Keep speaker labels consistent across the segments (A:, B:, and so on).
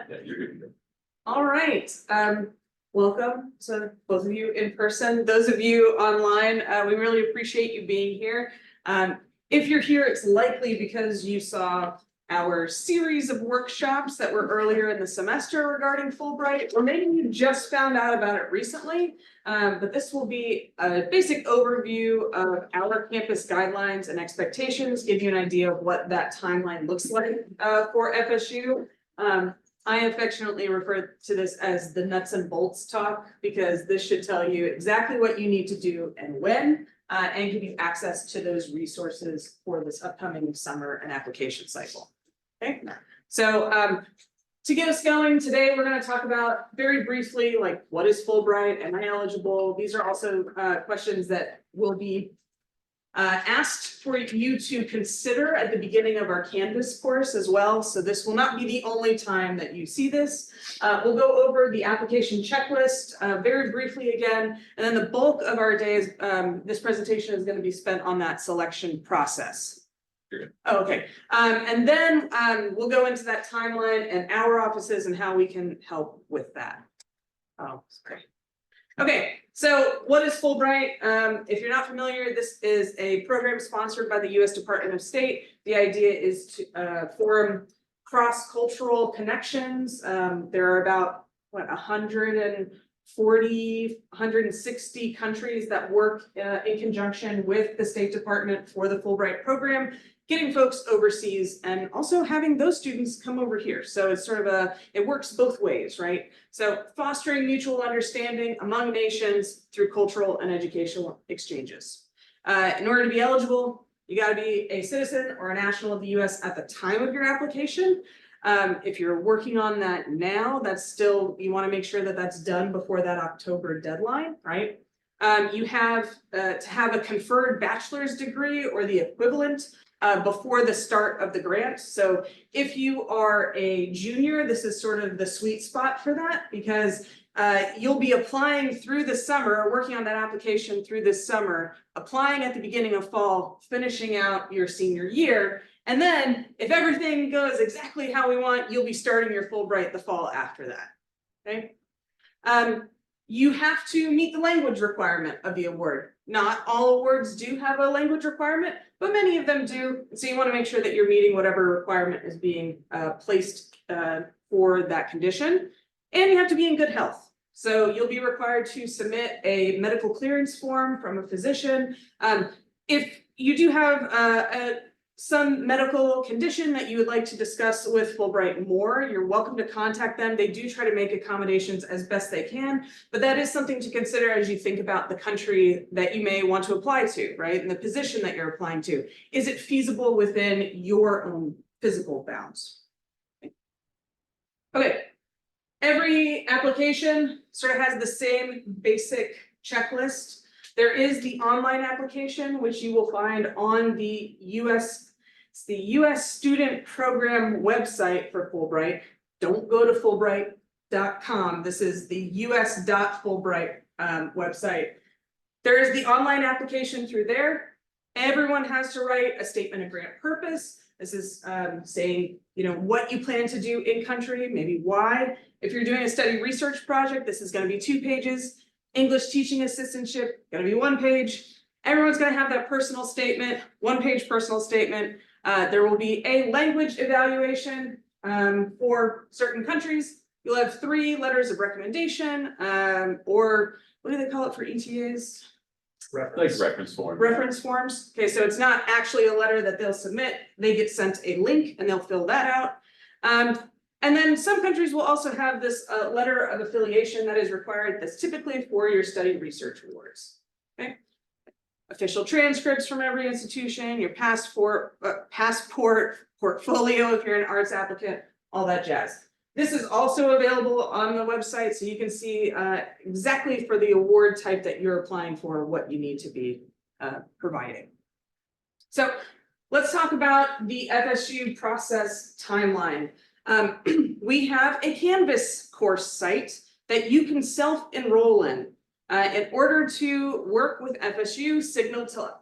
A: Yeah, you're good.
B: All right. Welcome to both of you in person. Those of you online, we really appreciate you being here. If you're here, it's likely because you saw our series of workshops that were earlier in the semester regarding Fulbright, or maybe you just found out about it recently. But this will be a basic overview of our campus guidelines and expectations, give you an idea of what that timeline looks like for FSU. I affectionately refer to this as the nuts and bolts talk, because this should tell you exactly what you need to do and when, and give you access to those resources for this upcoming summer and application cycle. Okay, so to get us going today, we're going to talk about very briefly, like, what is Fulbright? Am I eligible? These are also questions that will be asked for you to consider at the beginning of our Canvas course as well. So this will not be the only time that you see this. We'll go over the application checklist very briefly again, and then the bulk of our days, this presentation is going to be spent on that selection process. Okay, and then we'll go into that timeline and our offices and how we can help with that. Oh, great. Okay, so what is Fulbright? If you're not familiar, this is a program sponsored by the U.S. Department of State. The idea is to form cross-cultural connections. There are about, what, 140, 160 countries that work in conjunction with the State Department for the Fulbright program, getting folks overseas and also having those students come over here. So it's sort of it works both ways, right? So fostering mutual understanding among nations through cultural and educational exchanges. In order to be eligible, you got to be a citizen or a national of the US at the time of your application. If you're working on that now, that's still, you want to make sure that that's done before that October deadline, right? You have to have a conferred bachelor's degree or the equivalent before the start of the grant. So if you are a junior, this is sort of the sweet spot for that, because you'll be applying through the summer, working on that application through this summer, applying at the beginning of fall, finishing out your senior year. And then if everything goes exactly how we want, you'll be starting your Fulbright the fall after that, okay? You have to meet the language requirement of the award. Not all awards do have a language requirement, but many of them do. So you want to make sure that you're meeting whatever requirement is being placed for that condition. And you have to be in good health. So you'll be required to submit a medical clearance form from a physician. If you do have some medical condition that you would like to discuss with Fulbright more, you're welcome to contact them. They do try to make accommodations as best they can, but that is something to consider as you think about the country that you may want to apply to, right? And the position that you're applying to. Is it feasible within your own physical bounds? Okay, every application sort of has the same basic checklist. There is the online application, which you will find on the US Student Program website for Fulbright. Don't go to Fulbright.com. This is the US.Fulbright website. There is the online application through there. Everyone has to write a statement of grant purpose. This is saying, you know, what you plan to do in country, maybe why. If you're doing a study research project, this is going to be 2 pages. English teaching assistantship, going to be 1 page. Everyone's going to have that personal statement, 1-page personal statement. There will be a language evaluation for certain countries. You'll have 3 letters of recommendation, or what do they call it for ETAs?
A: Reference form.
B: Reference forms. Okay, so it's not actually a letter that they'll submit. They get sent a link and they'll fill that out. And then some countries will also have this letter of affiliation that is required. That's typically for your study research awards. Okay. Official transcripts from every institution, your passport, portfolio if you're an arts applicant, all that jazz. This is also available on the website, so you can see exactly for the award type that you're applying for what you need to be providing. So let's talk about the FSU process timeline. We have a Canvas course site that you can self-enroll in. In order to work with FSU, signal to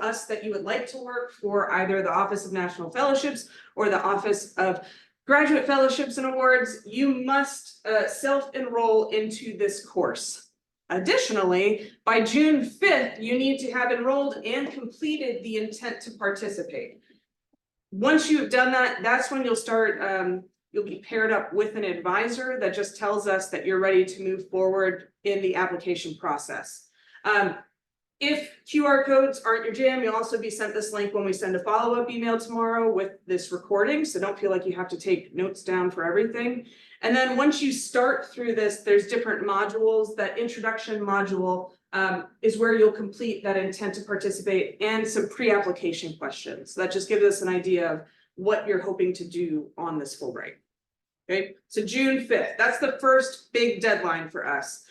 B: us that you would like to work for either the Office of National Fellowships or the Office of graduate fellowships and awards, you must self-enroll into this course. Additionally, by June 5th, you need to have enrolled and completed the intent to participate. Once you have done that, that's when you'll start, you'll be paired up with an advisor that just tells us that you're ready to move forward in the application process. If QR codes aren't your jam, you'll also be sent this link when we send a follow-up email tomorrow with this recording, so don't feel like you have to take notes down for everything. And then once you start through this, there's different modules. That introduction module is where you'll complete that intent to participate and some pre-application questions. That just gives us an idea of what you're hoping to do on this Fulbright. Okay, so June 5th, that's the first big deadline for us.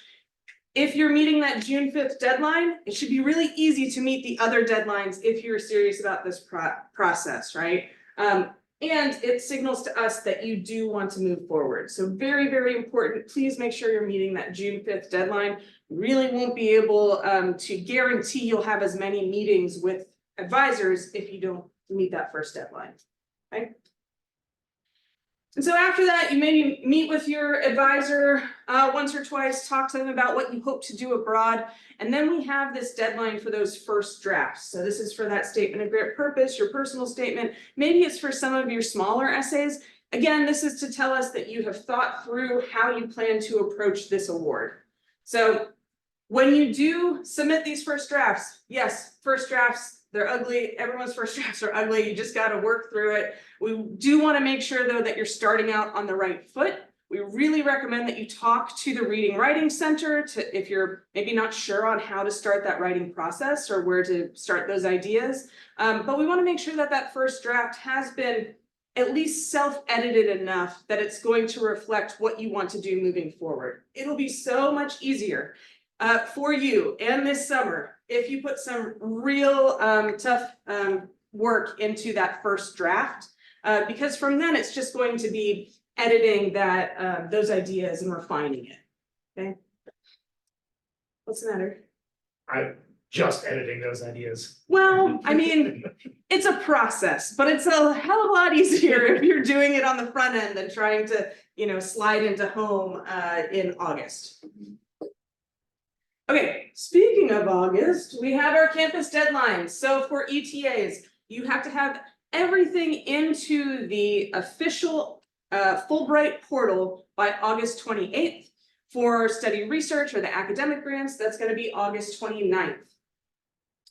B: If you're meeting that June 5th deadline, it should be really easy to meet the other deadlines if you're serious about this process, right? And it signals to us that you do want to move forward. So very, very important. Please make sure you're meeting that June 5th deadline. Really won't be able to guarantee you'll have as many meetings with advisors if you don't meet that first deadline, okay? And so after that, you may meet with your advisor once or twice, talk to them about what you hope to do abroad. And then we have this deadline for those first drafts. So this is for that statement of great purpose, your personal statement. Maybe it's for some of your smaller essays. Again, this is to tell us that you have thought through how you plan to approach this award. So when you do submit these first drafts, yes, first drafts, they're ugly. Everyone's first drafts are ugly. You just got to work through it. We do want to make sure, though, that you're starting out on the right foot. We really recommend that you talk to the Reading Writing Center if you're maybe not sure on how to start that writing process or where to start those ideas. But we want to make sure that that first draft has been at least self-edited enough that it's going to reflect what you want to do moving forward. It'll be so much easier for you and this summer if you put some real tough work into that first draft, because from then it's just going to be editing that those ideas and refining it. Okay, what's the matter?
C: I'm just editing those ideas.
B: Well, I mean, it's a process, but it's a hell of a lot easier if you're doing it on the front end than trying to, you know, slide into home in August. Okay, speaking of August, we have our campus deadlines. So for ETAs, you have to have everything into the official Fulbright portal by August 28th. For study research or the academic grants, that's going to be August 29th.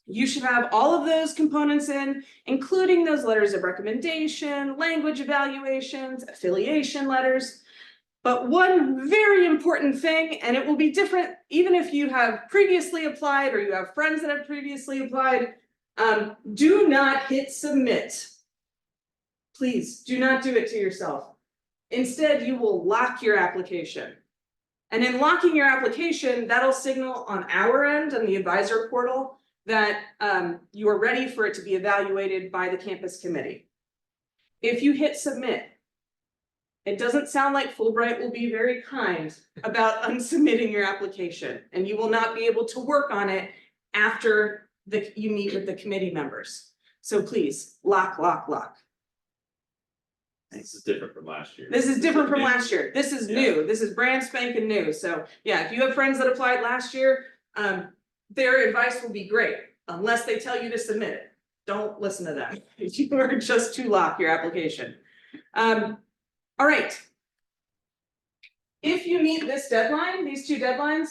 B: You should have all of those components in, including those letters of recommendation, language evaluations, affiliation letters. But one very important thing, and it will be different even if you have previously applied or you have friends that have previously applied, do not hit submit. Please do not do it to yourself. Instead, you will lock your application. And in locking your application, that'll signal on our end and the advisor portal that you are ready for it to be evaluated by the campus committee. If you hit submit, it doesn't sound like Fulbright will be very kind about unsubmitting your application, and you will not be able to work on it after you meet with the committee members. So please, lock, lock, lock.
A: This is different from last year.
B: This is different from last year. This is new. This is brand spanking new. So yeah, if you have friends that applied last year, their advice will be great, unless they tell you to submit it. Don't listen to them. You are just to lock your application. All right. If you meet this deadline, these two deadlines,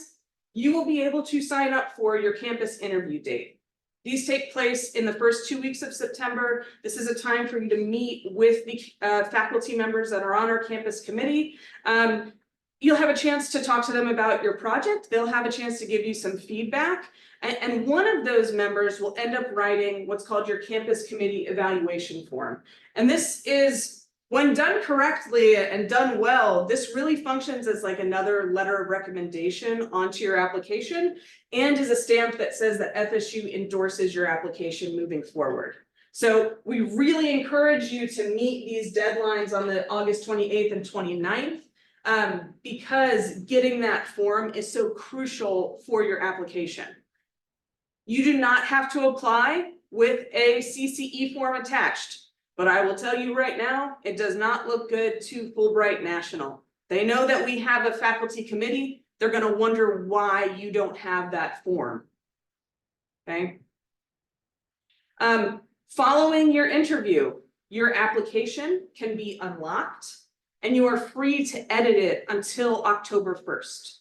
B: you will be able to sign up for your campus interview date. These take place in the first 2 weeks of September. This is a time for you to meet with the faculty members that are on our campus committee. You'll have a chance to talk to them about your project. They'll have a chance to give you some feedback. And one of those members will end up writing what's called your campus committee evaluation form. And this is, when done correctly and done well, this really functions as like another letter of recommendation onto your application and is a stamp that says that FSU endorses your application moving forward. So we really encourage you to meet these deadlines on the August 28th and 29th because getting that form is so crucial for your application. You do not have to apply with a CCE form attached. But I will tell you right now, it does not look good to Fulbright National. They know that we have a faculty committee. They're gonna wonder why you don't have that form. Okay. Following your interview, your application can be unlocked and you are free to edit it until October 1st.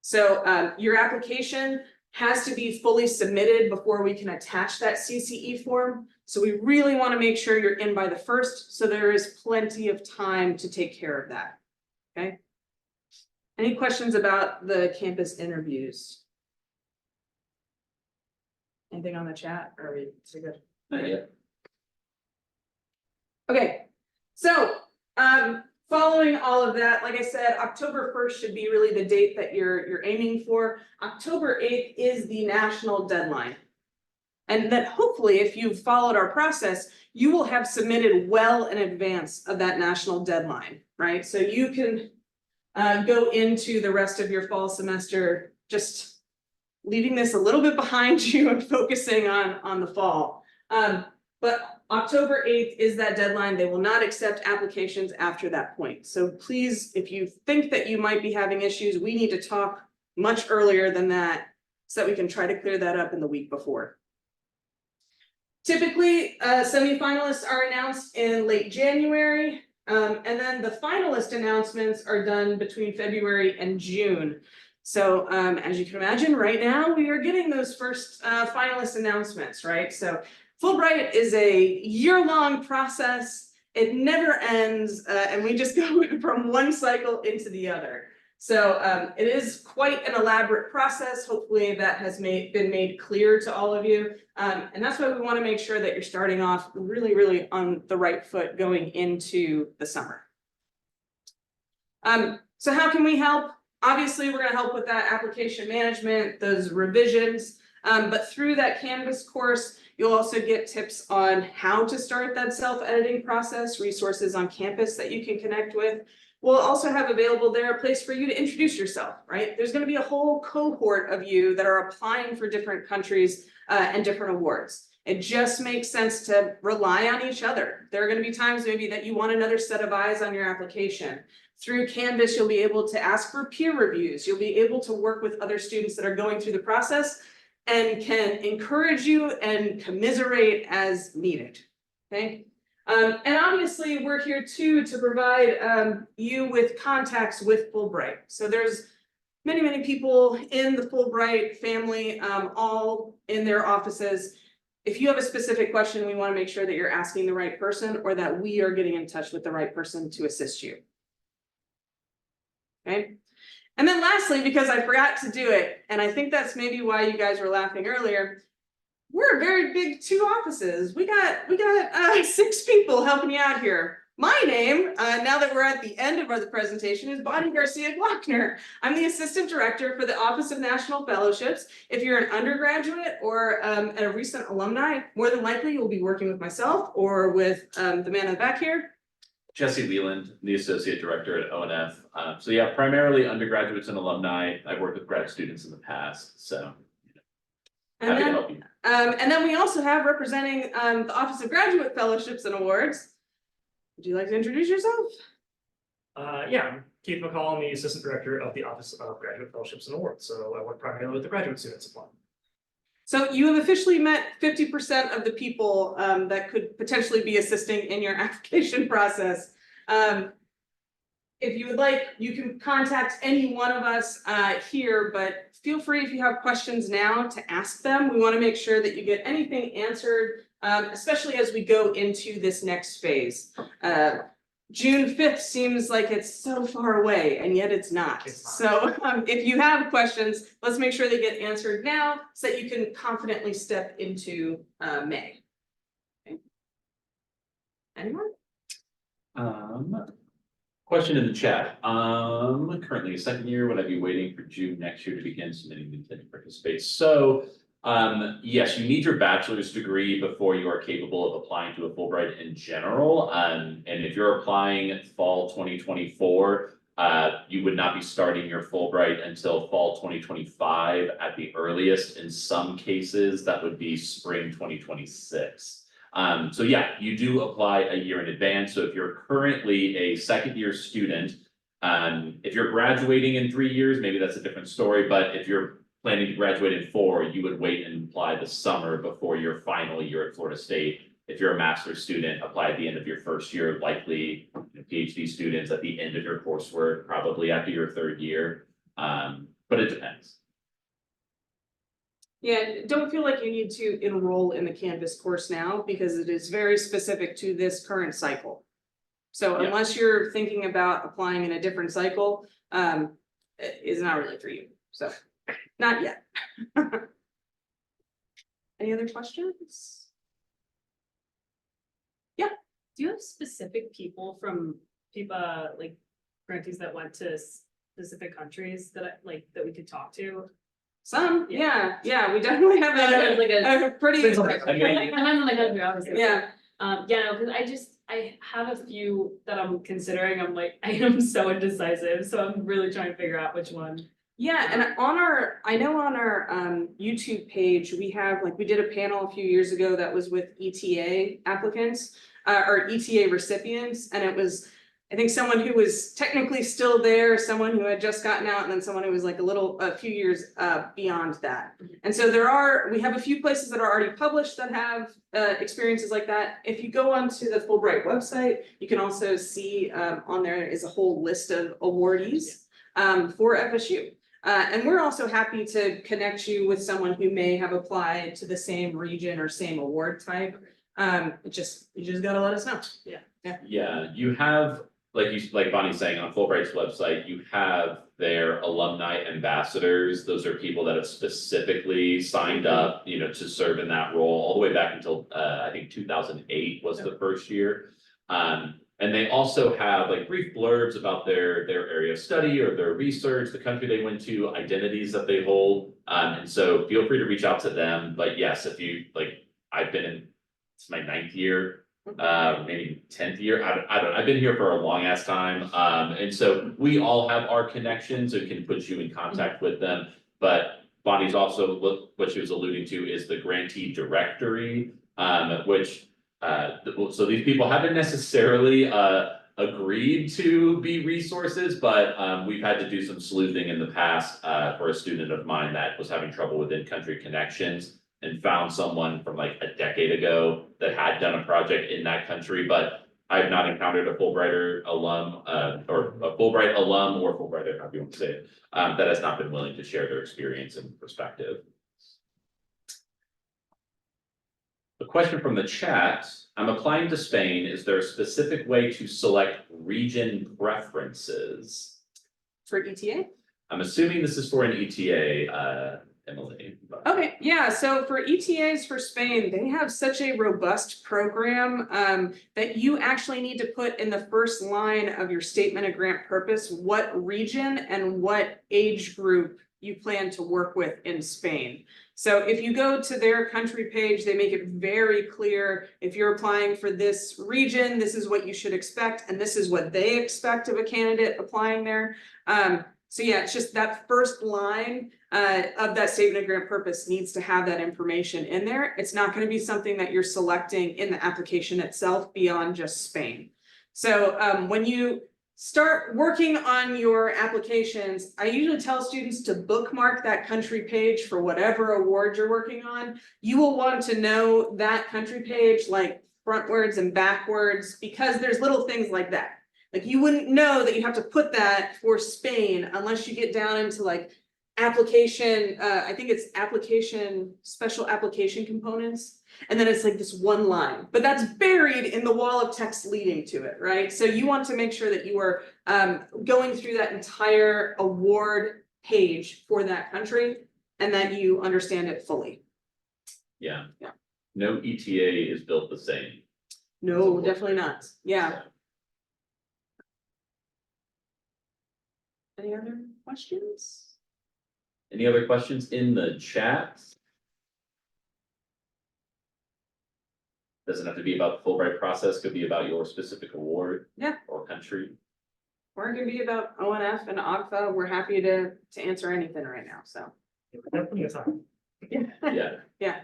B: So your application has to be fully submitted before we can attach that CCE form. So we really want to make sure you're in by the 1st, so there is plenty of time to take care of that. Okay. Any questions about the campus interviews? Anything on the chat? Or are we good?
A: Not yet.
B: Okay, so following all of that, like I said, October 1st should be really the date that you're aiming for. October 8th is the national deadline. And then hopefully, if you've followed our process, you will have submitted well in advance of that national deadline, right? So you can go into the rest of your fall semester just leaving this a little bit behind you and focusing on the fall. But October 8th is that deadline. They will not accept applications after that point. So please, if you think that you might be having issues, we need to talk much earlier than that so that we can try to clear that up in the week before. Typically, semifinalists are announced in late January, and then the finalist announcements are done between February and June. So as you can imagine, right now we are getting those first finalist announcements, right? So Fulbright is a year-long process. It never ends, and we just go from one cycle into the other. So it is quite an elaborate process. Hopefully that has been made clear to all of you. And that's why we want to make sure that you're starting off really, really on the right foot going into the summer. So how can we help? Obviously, we're going to help with that application management, those revisions. But through that Canvas course, you'll also get tips on how to start that self-editing process, resources on campus that you can connect with. We'll also have available there a place for you to introduce yourself, right? There's going to be a whole cohort of you that are applying for different countries and different awards. It just makes sense to rely on each other. There are going to be times maybe that you want another set of eyes on your application. Through Canvas, you'll be able to ask for peer reviews. You'll be able to work with other students that are going through the process and can encourage you and commiserate as needed, okay? And obviously, we're here too to provide you with contacts with Fulbright. So there's many, many people in the Fulbright family, all in their offices. If you have a specific question, we want to make sure that you're asking the right person or that we are getting in touch with the right person to assist you. Okay. And then lastly, because I forgot to do it, and I think that's maybe why you guys were laughing earlier, we're a very big 2 offices. We got 6 people helping you out here. My name, now that we're at the end of the presentation, is Bonnie Garcia Glockner. I'm the Assistant Director for the Office of National Fellowships. If you're an undergraduate or a recent alumni, more than likely you'll be working with myself or with the man in the back here.
A: Jesse Leland, the Associate Director at ONF. So yeah, primarily undergraduates and alumni. I've worked with grad students in the past, so happy to help you.
B: And then we also have representing the Office of Graduate Fellowships and Awards. Would you like to introduce yourself?
C: Yeah, I'm Keith McCall. I'm the Assistant Director of the Office of Graduate Fellowships and Awards. So I work primarily with the graduate students applying.
B: So you have officially met 50% of the people that could potentially be assisting in your application process. If you would like, you can contact any one of us here, but feel free if you have questions now to ask them. We want to make sure that you get anything answered, especially as we go into this next phase. June 5th seems like it's so far away, and yet it's not. So if you have questions, let's make sure they get answered now so that you can confidently step into May. Okay. Anyone?
A: Question in the chat. Currently a second year, would I be waiting for June next year to begin submitting the intent to participate? So yes, you need your bachelor's degree before you are capable of applying to a Fulbright in general. And if you're applying fall 2024, you would not be starting your Fulbright until fall 2025 at the earliest. In some cases, that would be spring 2026. So yeah, you do apply a year in advance. So if you're currently a second year student, if you're graduating in 3 years, maybe that's a different story, but if you're planning to graduate in 4, you would wait and apply the summer before your final year at Florida State. If you're a master's student, apply at the end of your first year, likely PhD students at the end of your coursework, probably after your 3rd year. But it depends.
B: Yeah, don't feel like you need to enroll in the Canvas course now because it is very specific to this current cycle. So
A: Yeah.
B: unless you're thinking about applying in a different cycle, it is not really for you, so not yet. Any other questions?
D: Do you have specific people from like grantees that went to specific countries that that we could talk to?
B: Some, yeah, we definitely have
D: Like
B: a pretty.
C: Depends on the
D: Depends on the country, obviously.
B: Yeah,
D: Yeah, no, because I have a few that I'm considering. I'm like, I am so indecisive, so I'm really trying to figure out which one.
B: yeah, and I know on our YouTube page, we have, like, we did a panel a few years ago that was with ETA applicants. Or ETA recipients, and it was, I think, someone who was technically still there, someone who had just gotten out, and then someone who was like a few years beyond that. And so we have a few places that are already published that have experiences like that. If you go onto the Fulbright website, you can also see on there is a whole list of awardees for FSU. And we're also happy to connect you with someone who may have applied to the same region or same award type. You just gotta let us know.
A: Yeah, you have, like Bonnie's saying, on Fulbright's website, you have their alumni ambassadors. Those are people that have specifically signed up, to serve in that role all the way back until, I think 2008 was the first year. And they also have like brief blurbs about their area of study or their research, the country they went to, identities that they hold. And so feel free to reach out to them. But yes, if you I've been in, it's my 9th year, maybe 10th year. I don't know. I've been here for a long ass time. And so we all have our connections and can put you in contact with them. But Bonnie's also, what she was alluding to is the grantee directory, which, so these people haven't necessarily agreed to be resources, but we've had to do some sleuthing in the past for a student of mine that was having trouble with in-country connections, and found someone from like a decade ago that had done a project in that country, but I've not encountered a Fulbrighter alum, or a Fulbright alum or Fulbrighter, however you want to say it, that has not been willing to share their experience and perspective. A question from the chat: I'm applying to Spain. Is there a specific way to select region preferences?
B: For ETA?
A: I'm assuming this is for an ETA, Emily.
B: Okay, yeah, so for ETAs for Spain, they have such a robust program that you actually need to put in the first line of your statement of grant purpose what region and what age group you plan to work with in Spain. So if you go to their country page, they make it very clear, if you're applying for this region, this is what you should expect, and this is what they expect of a candidate applying there. So yeah, it's just that first line of that statement of grant purpose needs to have that information in there. It's not going to be something that you're selecting in the application itself beyond just Spain. So when you start working on your applications, I usually tell students to bookmark that country page for whatever award you're working on. You will want to know that country page like frontwards and backwards, because there's little things like that. Like you wouldn't know that you have to put that for Spain unless you get down into like application, I think it's special application components. And then it's like this one line, but that's buried in the wall of text leading to it, right? So you want to make sure that you are going through that entire award page for that country and that you understand it fully.
A: Yeah.
B: Yeah.
A: No ETA is built the same.
B: No, definitely not. Yeah. Any other questions?
A: Any other questions in the chat? Doesn't have to be about the Fulbright process, could be about your specific award.
B: Yeah.
A: Or country.
B: Or it can be about ONF and OGFA. We're happy to answer anything right now, so.
C: Definitely a time.
A: Yeah.
B: Yeah.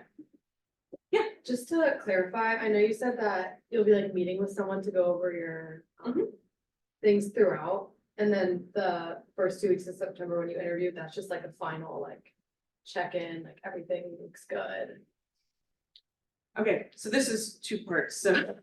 E: Just to clarify, I know you said that you'll be like meeting with someone to go over your things throughout. And then the first 2 weeks of September when you interview, that's just like a final like check-in, like everything looks good.
B: Okay, so this is two parts, so,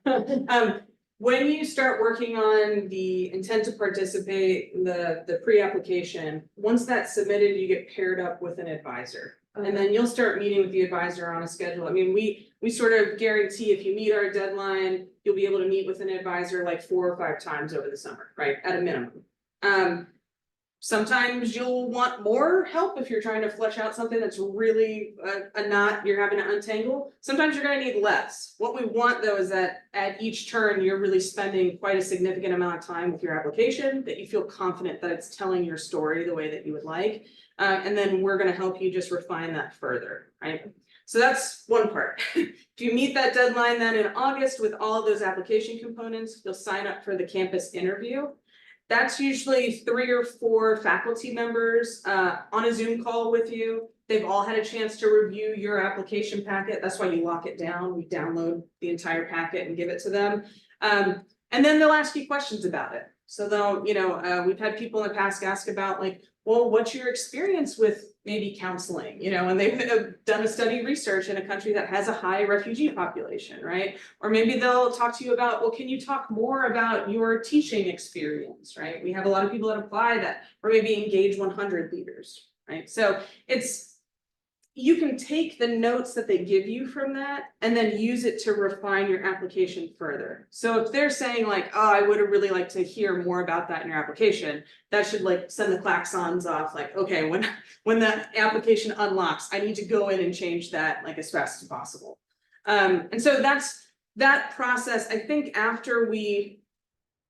B: when you start working on the intent to participate, the pre-application, once that's submitted, you get paired up with an advisor. And then you'll start meeting with the advisor on a schedule. I mean, we sort of guarantee if you meet our deadline, you'll be able to meet with an advisor like 4 or 5 times over the summer, right, at a minimum. Sometimes you'll want more help if you're trying to flesh out something that's really a knot you're having to untangle. Sometimes you're gonna need less. What we want though is that at each turn, you're really spending quite a significant amount of time with your application, that you feel confident that it's telling your story the way that you would like. And then we're gonna help you just refine that further, right? So that's one part. If you meet that deadline then in August with all of those application components, you'll sign up for the campus interview. That's usually 3 or 4 faculty members on a Zoom call with you. They've all had a chance to review your application packet. That's why you lock it down. We download the entire packet and give it to them. And then they'll ask you questions about it. So they'll, you know, we've had people in the past ask about like, well, what's your experience with maybe counseling, you know, and they've done a study research in a country that has a high refugee population, right? Or maybe they'll talk to you about, well, can you talk more about your teaching experience, right? We have a lot of people that apply that, or maybe engage 100 leaders, right? So you can take the notes that they give you from that and then use it to refine your application further. So if they're saying like, oh, I would have really liked to hear more about that in your application, that should like send the klaxons off like, okay, when the application unlocks, I need to go in and change that like as fast as possible. And so that's that process. I think after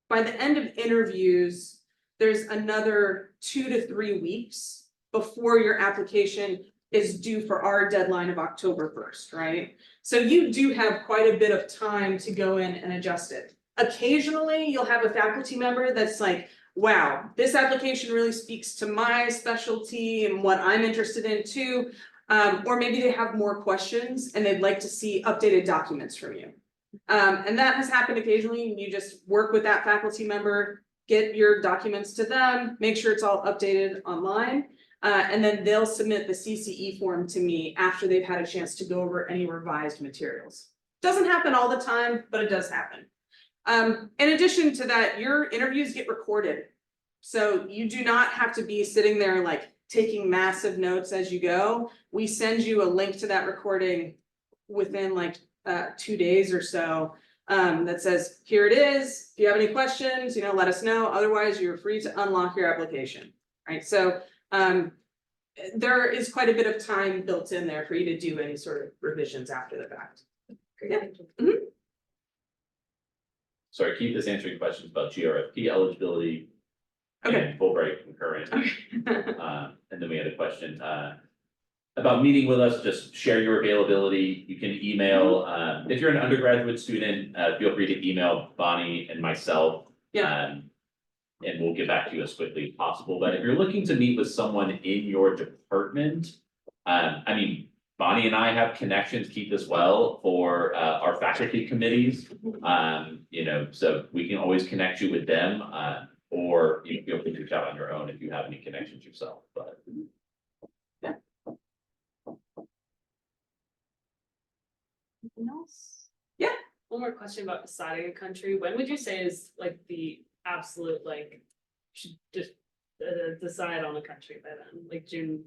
B: by the end of interviews, there's another 2 to 3 weeks before your application is due for our deadline of October 1st, right? So you do have quite a bit of time to go in and adjust it. Occasionally, you'll have a faculty member that's like, wow, this application really speaks to my specialty and what I'm interested in too. Or maybe they have more questions and they'd like to see updated documents from you. And that has happened occasionally. You just work with that faculty member, get your documents to them, make sure it's all updated online. And then they'll submit the CCE form to me after they've had a chance to go over any revised materials. Doesn't happen all the time, but it does happen. In addition to that, your interviews get recorded. So you do not have to be sitting there like taking massive notes as you go. We send you a link to that recording within like 2 days or so. That says, here it is. If you have any questions, let us know. Otherwise, you're free to unlock your application, right? So there is quite a bit of time built in there for you to do any sort of revisions after the fact.
E: Great,
B: Yeah.
E: thank you.
B: Mhm.
A: Sorry, keep this answering questions about GRFP eligibility.
B: Okay.
A: And Fulbright concurrent.
B: Okay.
A: And then we had a question about meeting with us, just share your availability. You can email, if you're an undergraduate student, feel free to email Bonnie and myself.
B: Yeah.
A: And we'll get back to you as quickly as possible. But if you're looking to meet with someone in your department, I mean, Bonnie and I have connections, Keith as well, for our faculty committees. So we can always connect you with them, or you feel free to reach out on your own if you have any connections yourself, but.
D: Anything else?
B: Yeah.
D: One more question about deciding a country. When would you say is like the absolute like should just decide on a country by then? Like June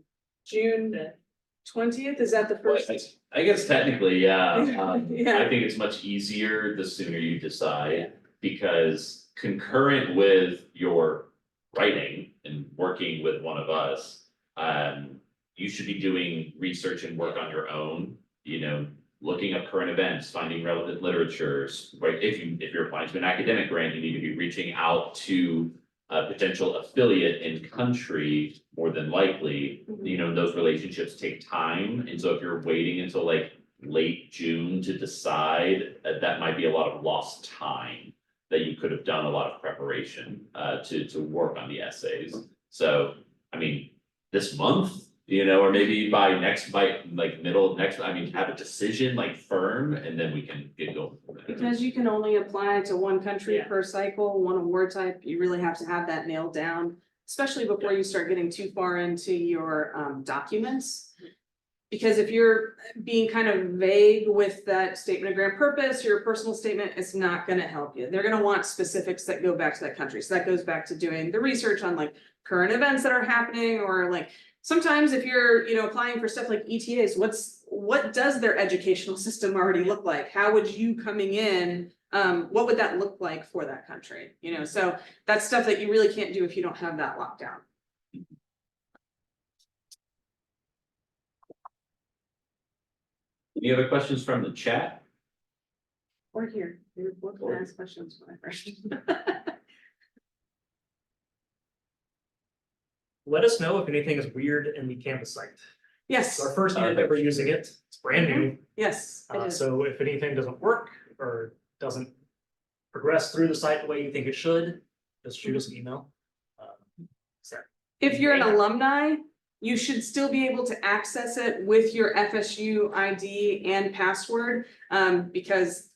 B: 20th, is that the first?
A: I guess technically, yeah.
B: Yeah.
A: I think it's much easier the sooner you decide, because concurrent with your writing and working with one of us, you should be doing research and work on your own, looking up current events, finding relevant literatures, right? If you're applying to an academic grant, you need to be reaching out to a potential affiliate in country, more than likely. Those relationships take time. And so if you're waiting until like late June to decide, that might be a lot of lost time that you could have done a lot of preparation to work on the essays. So, I mean, this month, You know, or maybe by middle of next, I mean, have a decision like firm, and then we can get going. from there.
B: Because you can only apply to one country
D: Yeah.
B: per cycle, one award type, you really have to have that nailed down. Especially before you start getting too far into your documents. Because if you're being kind of vague with that statement of grant purpose, your personal statement, it's not gonna help you. They're gonna want specifics that go back to that country. So that goes back to doing the research on like current events that are happening, or like sometimes if you're, applying for stuff like ETAs, what does their educational system already look like? How would you coming in, what would that look like for that country? So that's stuff that you really can't do if you don't have that locked down.
A: Any other questions from the chat?
B: Or here, we both can ask questions when I first.
C: Let us know if anything is weird in the campus site.
B: Yes,
C: It's our first year ever using it. It's brand new.
B: yes, it is.
C: So if anything doesn't work or doesn't progress through the site the way you think it should, just shoot us an email.
B: If you're an alumni, you should still be able to access it with your FSU ID and password, because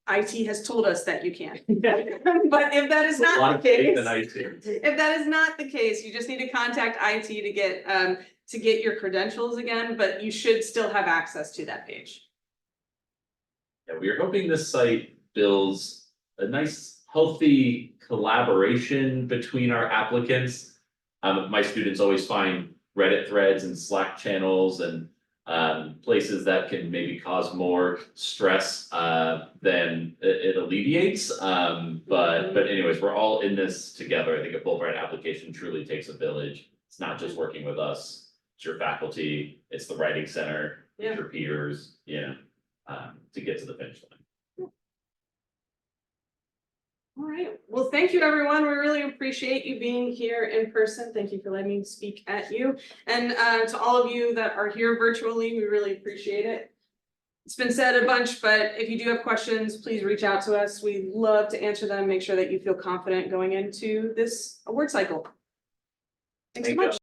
B: IT has told us that you can. But if that is
A: A lot
B: not
A: of
B: the
A: faith
B: case,
A: in IT.
B: if that is not the case, you just need to contact IT to get your credentials again, but you should still have access to that page.
A: Yeah, we are hoping this site builds a nice, healthy collaboration between our applicants. My students always find Reddit threads and Slack channels and places that can maybe cause more stress than it alleviates. But anyways, we're all in this together. I think a Fulbright application truly takes a village. It's not just working with us, it's your faculty, it's the writing center, it's your peers, to get to the finish line.
B: All right, well, thank you, everyone. We really appreciate you being here in person. Thank you for letting me speak at you. And to all of you that are here virtually, we really appreciate it. It's been said a bunch, but if you do have questions, please reach out to us. We'd love to answer them, make sure that you feel confident going into this award cycle. Thanks so much.